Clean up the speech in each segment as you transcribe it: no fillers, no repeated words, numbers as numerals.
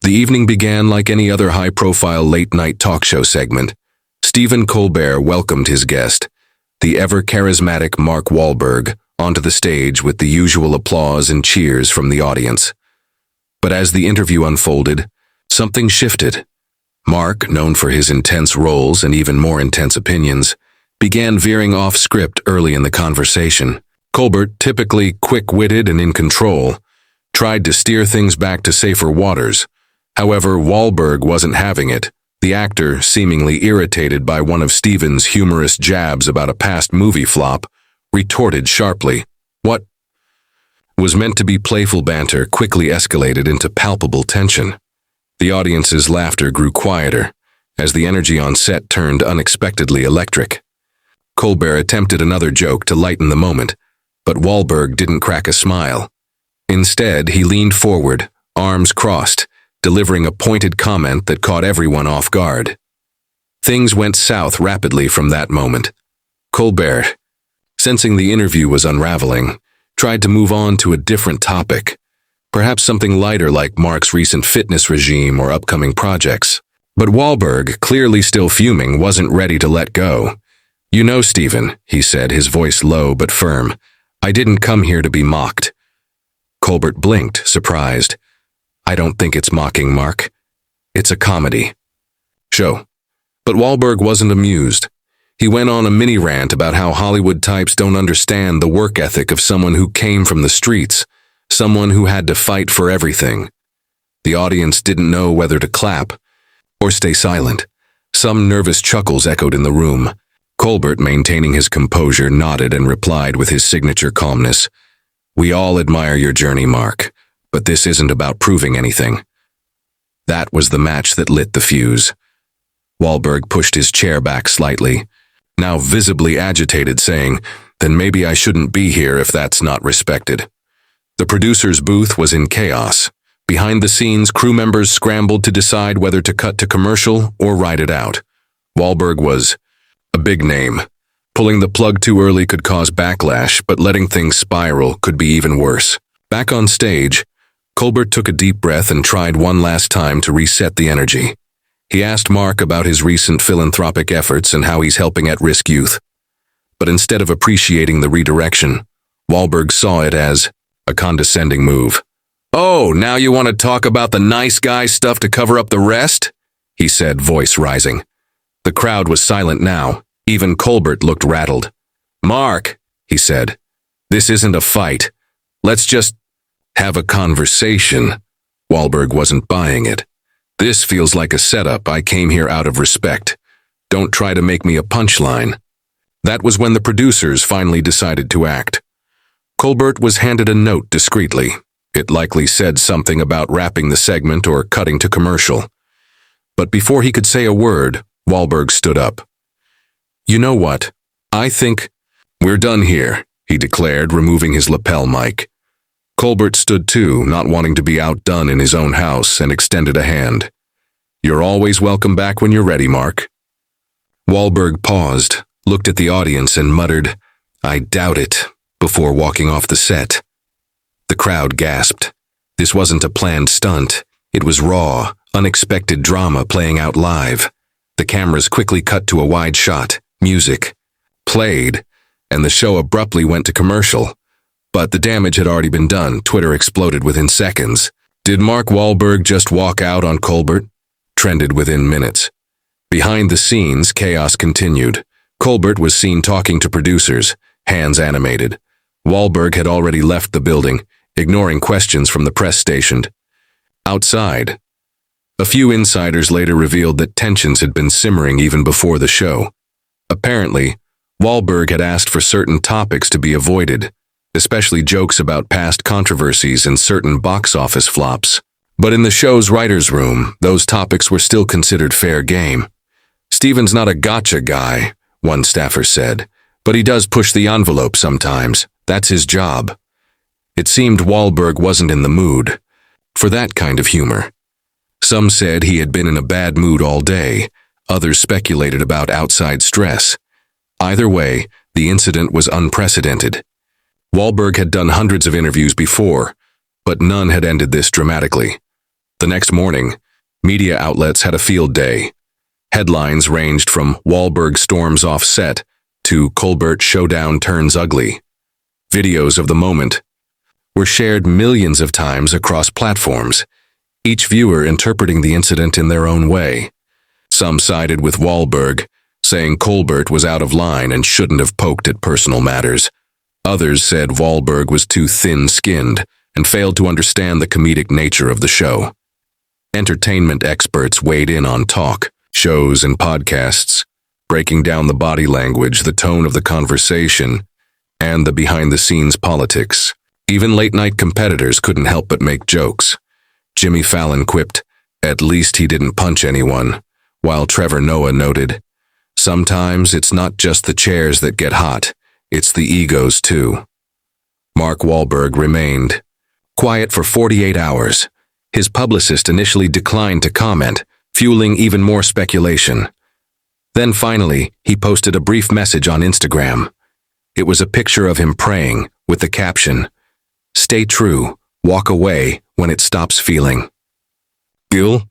The evening began like any other high-profile late-night talk show segment. Stephen Colbert welcomed his guest, the ever-charismatic Mark Wahlberg, onto the stage with the usual applause and cheers from the audience. But as the interview unfolded, something shifted. Mark, known for his intense roles and even more intense opinions, began veering off script early in the conversation. Colbert, typically quick-witted and in control, tried to steer things back to safer waters. However, Wahlberg wasn't having it. The actor, seemingly irritated by one of Stephen's humorous jabs about a past movie flop, retorted sharply. What was meant to be playful banter quickly escalated into palpable tension. The audience's laughter grew quieter as the energy on set turned unexpectedly electric. Colbert attempted another joke to lighten the moment, but Wahlberg didn't crack a smile. Instead, he leaned forward, arms crossed, delivering a pointed comment that caught everyone off guard. Things went south rapidly from that moment. Colbert, sensing the interview was unraveling, tried to move on to a different topic, perhaps something lighter like Mark's recent fitness regime or upcoming projects. But Wahlberg, clearly still fuming, wasn't ready to let go. "You know, Stephen," he said, his voice low but firm, "I didn't come here to be mocked." Colbert blinked, surprised. "I don't think it's mocking, Mark. It's a comedy show." But Wahlberg wasn't amused. He went on a mini-rant about how Hollywood types don't understand the work ethic of someone who came from the streets, someone who had to fight for everything. The audience didn't know whether to clap or stay silent. Some nervous chuckles echoed in the room. Colbert, maintaining his composure, nodded and replied with his signature calmness, "We all admire your journey, Mark, but this isn't about proving anything." That was the match that lit the fuse. Wahlberg pushed his chair back slightly, now visibly agitated, saying, "Then maybe I shouldn't be here if that's not respected." The producer's booth was in chaos. Behind the scenes, crew members scrambled to decide whether to cut to commercial or ride it out. Wahlberg was a big name. Pulling the plug too early could cause backlash, but letting things spiral could be even worse. Back on stage, Colbert took a deep breath and tried one last time to reset the energy. He asked Mark about his recent philanthropic efforts and how he's helping at-risk youth. But instead of appreciating the redirection, Wahlberg saw it as a condescending move. "Oh, now you want to talk about the nice guy stuff to cover up the rest?" he said, voice rising. The crowd was silent now. Even Colbert looked rattled. "Mark," he said, "this isn't a fight. Let's just have a conversation." Wahlberg wasn't buying it. "This feels like a setup. I came here out of respect. Don't try to make me a punchline." That was when the producers finally decided to act. Colbert was handed a note discreetly. It likely said something about wrapping the segment or cutting to commercial. But before he could say a word, Wahlberg stood up. "You know what? I think we're done here," he declared, removing his lapel mic. Colbert stood too, not wanting to be outdone in his own house, and extended a hand. "You're always welcome back when you're ready, Mark." Wahlberg paused, looked at the audience, and muttered, "I doubt it," before walking off the set. The crowd gasped. This wasn't a planned stunt. It was raw, unexpected drama playing out live. The cameras quickly cut to a wide shot. Music played, and the show abruptly went to commercial. But the damage had already been done. Twitter exploded within seconds. "Did Mark Wahlberg just walk out on Colbert?" Trended within minutes. Behind the scenes, chaos continued. Colbert was seen talking to producers, hands animated. Wahlberg had already left the building, ignoring questions from the press stationed outside. A few insiders later revealed that tensions had been simmering even before the show. Apparently, Wahlberg had asked for certain topics to be avoided, especially jokes about past controversies and certain box office flops. But in the show's writer's room, those topics were still considered fair game. "Stephen's not a gotcha guy," one staffer said, "but he does push the envelope sometimes. That's his job." It seemed Wahlberg wasn't in the mood for that kind of humor. Some said he had been in a bad mood all day. Others speculated about outside stress. Either way, the incident was unprecedented. Wahlberg had done hundreds of interviews before, but none had ended this dramatically. The next morning, media outlets had a field day. Headlines ranged from Wahlberg storms off set to Colbert showdown turns ugly. Videos of the moment were shared millions of times across platforms, each viewer interpreting the incident in their own way. Some sided with Wahlberg, saying Colbert was out of line and shouldn't have poked at personal matters. Others said Wahlberg was too thin-skinned and failed to understand the comedic nature of the show. Entertainment experts weighed in on talk, shows, and podcasts, breaking down the body language, the tone of the conversation, and the behind-the-scenes politics. Even late-night competitors couldn't help but make jokes. Jimmy Fallon quipped, "At least he didn't punch anyone," while Trevor Noah noted, "Sometimes it's not just the chairs that get hot, it's the egos too." Mark Wahlberg remained quiet for 48 hours. His publicist initially declined to comment, fueling even more speculation. Then finally, he posted a brief message on Instagram. It was a picture of him praying, with the caption, "Stay true, walk away when it stops feeling." Bill?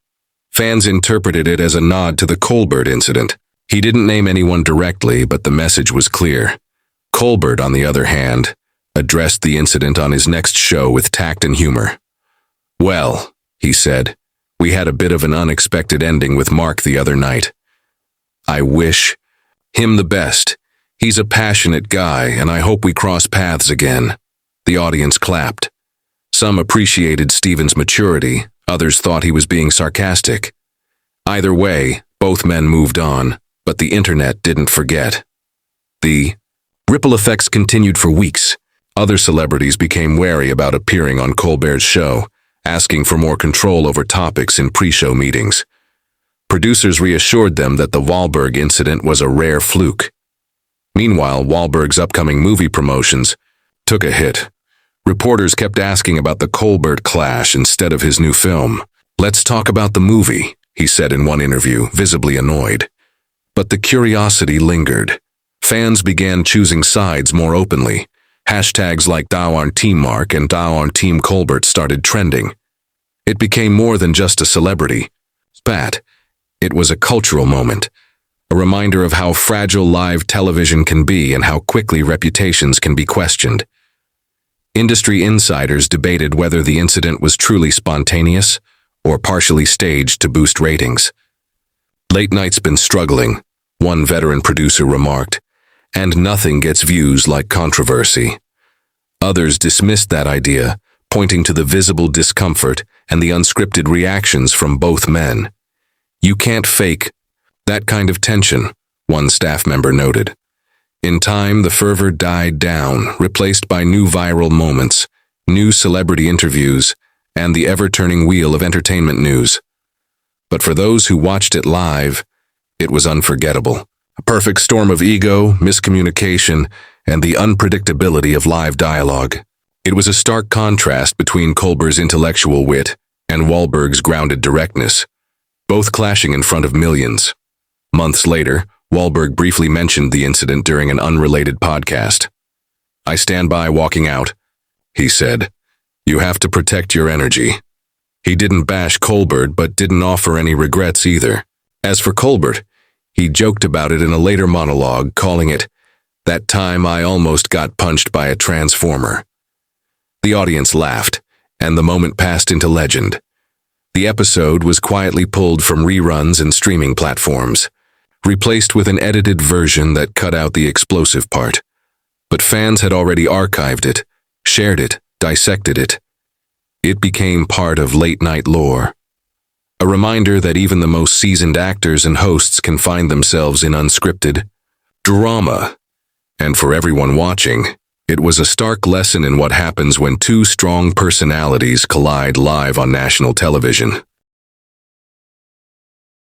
Fans interpreted it as a nod to the Colbert incident. He didn't name anyone directly, but the message was clear. Colbert, on the other hand, addressed the incident on his next show with tact and humor. "Well," he said, "we had a bit of an unexpected ending with Mark the other night. I wish him the best. He's a passionate guy, and I hope we cross paths again." The audience clapped. Some appreciated Steven's maturity, others thought he was being sarcastic. Either way, both men moved on, but the internet didn't forget. The ripple effects continued for weeks. Other celebrities became wary about appearing on Colbert's show, asking for more control over topics in pre-show meetings. Producers reassured them that the Wahlberg incident was a rare fluke. Meanwhile, Wahlberg's upcoming movie promotions took a hit. Reporters kept asking about the Colbert clash instead of his new film. "Let's talk about the movie," he said in one interview, visibly annoyed. But the curiosity lingered. Fans began choosing sides more openly. Hashtags like Thou on Team Mark and Thou on Team Colbert started trending. It became more than just a celebrity spat. It was a cultural moment, a reminder of how fragile live television can be and how quickly reputations can be questioned. Industry insiders debated whether the incident was truly spontaneous or partially staged to boost ratings. "Late Night's been struggling," one veteran producer remarked, "and nothing gets views like controversy." Others dismissed that idea, pointing to the visible discomfort and the unscripted reactions from both men. "You can't fake that kind of tension," one staff member noted. In time, the fervor died down, replaced by new viral moments, new celebrity interviews, and the ever-turning wheel of entertainment news. But for those who watched it live, it was unforgettable. A perfect storm of ego, miscommunication, and the unpredictability of live dialogue. It was a stark contrast between Colbert's intellectual wit and Wahlberg's grounded directness, both clashing in front of millions. Months later, Wahlberg briefly mentioned the incident during an unrelated podcast. "I stand by walking out," he said. "You have to protect your energy." He didn't bash Colbert, but didn't offer any regrets either. As for Colbert, he joked about it in a later monologue, calling it, "That time I almost got punched by a transformer." The audience laughed, and the moment passed into legend. The episode was quietly pulled from reruns and streaming platforms, replaced with an edited version that cut out the explosive part. But fans had already archived it, shared it, dissected it. It became part of late-night lore. A reminder that even the most seasoned actors and hosts can find themselves in unscripted drama. And for everyone watching, it was a stark lesson in what happens when two strong personalities collide live on national television.